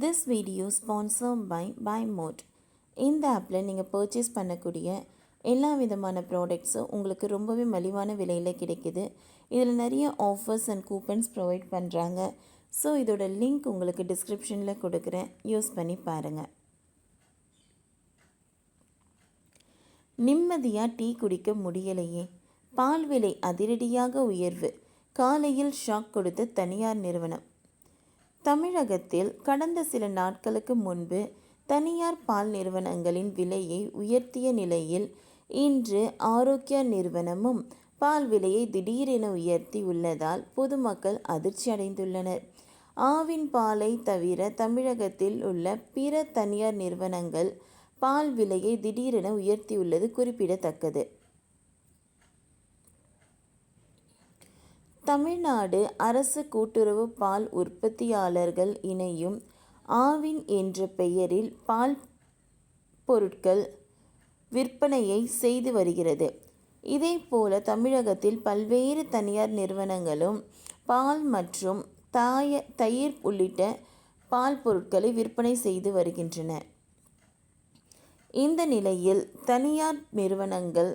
This video sponsored by BuyMode. இந்த ஆப்பில் நீங்கள் பர்ச்சேஸ் பண்ணக்கூடிய எல்லா விதமான ப்ராடக்ட்ஸும் உங்களுக்கு ரொம்பவே மலிவான விலையில் கிடைக்குது. இதில் நிறைய ஆஃபர்ஸ் அண்ட் கூப்பன்ஸ் ப்ரொவைட் பண்ணுறாங்க. ஸோ இதோட லிங்க் உங்களுக்கு டிஸ்கிரிப்ஷனில் கொடுக்குறேன், யூஸ் பண்ணி பாருங்கள். நிம்மதியாக டீ குடிக்க முடியலையே, பால் விலை அதிரடியாக உயர்வு, காலையில் ஷாக் கொடுத்த தனியார் நிறுவனம். தமிழகத்தில் கடந்த சில நாட்களுக்கு முன்பு தனியார் பால் நிறுவனங்களின் விலையை உயர்த்திய நிலையில் இன்று ஆரோக்கியா நிறுவனமும் பால் விலையை திடீரென உயர்த்தி உள்ளதால் பொதுமக்கள் அதிர்ச்சி அடைந்துள்ளனர். ஆவின் பாலை தவிர தமிழகத்தில் உள்ள பிற தனியார் நிறுவனங்கள் பால் விலையை திடீரென உயர்த்தியுள்ளது குறிப்பிடத்தக்கது. தமிழ்நாடு அரசு கூட்டுறவு பால் உற்பத்தியாளர்கள் இணையும் ஆவின் என்ற பெயரில் பால் பொருட்கள் விற்பனையை செய்து வருகிறது. இதேபோல தமிழகத்தில் பல்வேறு தனியார் நிறுவனங்களும் பால் மற்றும் தயிர் உள்ளிட்ட பால் பொருட்களை விற்பனை செய்து வருகின்றன. இந்த நிலையில் தனியார் நிறுவனங்கள்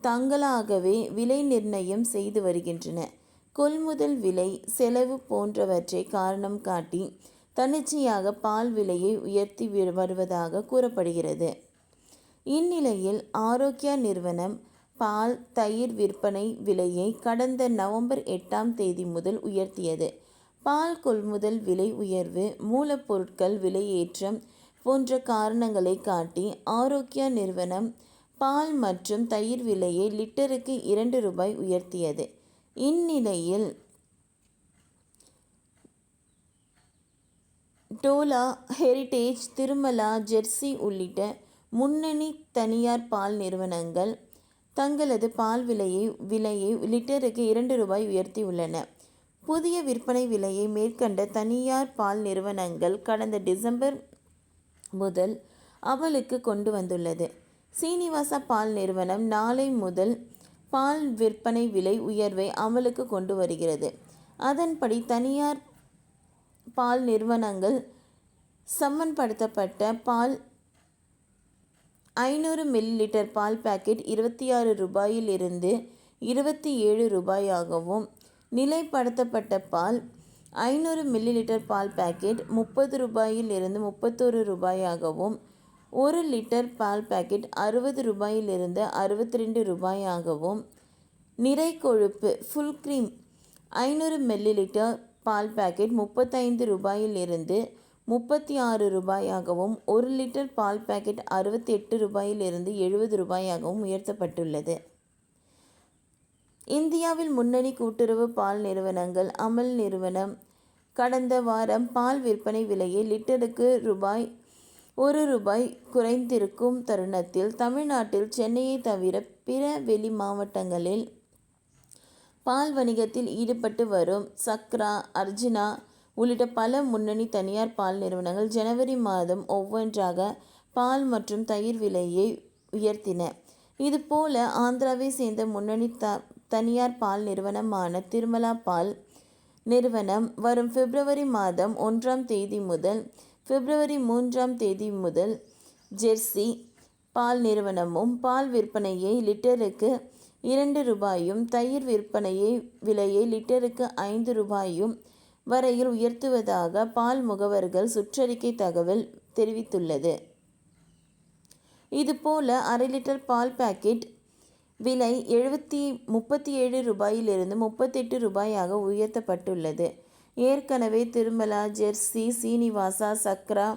தங்களாகவே விலை நிர்ணயம் செய்து வருகின்றன. கொள்முதல் விலை, செலவு போன்றவற்றை காரணம் காட்டி தன்னிச்சையாக பால் விலையை உயர்த்தி வருவதாக கூறப்படுகிறது. இந்நிலையில் ஆரோக்கியா நிறுவனம் பால், தயிர் விற்பனை விலையை கடந்த நவம்பர் 8 முதல் உயர்த்தியது. பால் கொள்முதல் விலை உயர்வு, மூலப்பொருட்கள் விலையேற்றம் போன்ற காரணங்களை காட்டி ஆரோக்கியா நிறுவனம் பால் மற்றும் தயிர் விலையை லிட்டருக்கு ₹2 உயர்த்தியது. இந்நிலையில் டோலா, ஹெரிடேஜ், திருமலா, ஜெர்சி உள்ளிட்ட முன்னணி தனியார் பால் நிறுவனங்கள் தங்களது பால் விலையை லிட்டருக்கு ₹2 உயர்த்தியுள்ளன. புதிய விற்பனை விலையை மேற்கண்ட தனியார் பால் நிறுவனங்கள் கடந்த டிசம்பர் முதல் அமலுக்கு கொண்டு வந்துள்ளது. சீனிவாசா பால் நிறுவனம் நாளை முதல் பால் விற்பனை விலை உயர்வை அமலுக்கு கொண்டு வருகிறது. அதன்படி தனியார் பால் நிறுவனங்கள் சமன்படுத்தப்பட்ட பால் 500 மில்லிலிட்டர் பால் பாக்கெட் ₹26 இருந்து ₹27ஆகவும், நிலைப்படுத்தப்பட்ட பால் 500 மில்லிலிட்டர் பால் பாக்கெட் ₹30 இருந்து ₹31ஆகவும், 1 லிட்டர் பால் பாக்கெட் ₹60 இருந்து ₹62ஆகவும், நிறை கொழுப்பு ஃபுல் கிரீம் 500 மில்லிலிட்டர் பால் பாக்கெட் ₹35 இருந்து ₹36ஆகவும், 1 லிட்டர் பால் பாக்கெட் ₹68 இருந்து ₹70ஆகவும் உயர்த்தப்பட்டுள்ளது. இந்தியாவில் முன்னணி கூட்டுறவு பால் நிறுவனங்கள் அமுல் நிறுவனம் கடந்த வாரம் பால் விற்பனை விலையை லிட்டருக்கு ₹1 குறைத்திருக்கும் தருணத்தில் தமிழ்நாட்டில் சென்னையை தவிர பிற வெளி மாவட்டங்களில் பால் வணிகத்தில் ஈடுபட்டு வரும் சக்ரா, அர்ஜுனா உள்ளிட்ட பல முன்னணி தனியார் பால் நிறுவனங்கள் ஜனவரி மாதம் ஒவ்வொன்றாக பால் மற்றும் தயிர் விலையை உயர்த்தின. இதுபோல ஆந்திராவை சேர்ந்த முன்னணி தனியார் பால் நிறுவனமான திருமலா பால் நிறுவனம் வரும் பிப்ரவரி மாதம் 1 முதல் பிப்ரவரி 3 முதல் ஜெர்சி பால் நிறுவனமும் பால் விற்பனையை லிட்டருக்கு ₹2, தயிர் விற்பனையை விலையை லிட்டருக்கு ₹5 வரையில் உயர்த்துவதாக பால் முகவர்கள் சுற்றறிக்கை தகவல் தெரிவித்துள்ளது. இதுபோல அரை லிட்டர் பால் பாக்கெட் விலை ₹37 இருந்து ₹38ஆக உயர்த்தப்பட்டுள்ளது. ஏற்கனவே திருமலா, ஜெர்சி, சீனிவாசா, சக்ரா,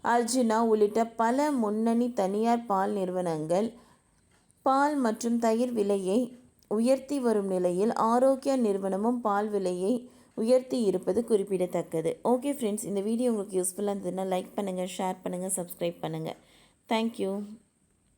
அர்ஜுனா உள்ளிட்ட பல முன்னணி தனியார் பால் நிறுவனங்கள் பால் மற்றும் தயிர் விலையை உயர்த்தி வரும் நிலையில் ஆரோக்கியா நிறுவனமும் பால் விலையை உயர்த்தி இருப்பது குறிப்பிடத்தக்கது. ஓகே ஃப்ரெண்ட்ஸ், இந்த வீடியோ உங்களுக்கு யூஸ்ஃபுல்லாக இருந்ததுன்னா லைக் பண்ணுங்கள், ஷேர் பண்ணுங்கள், சப்ஸ்கிரைப் பண்ணுங்கள். தேங்க்யூ.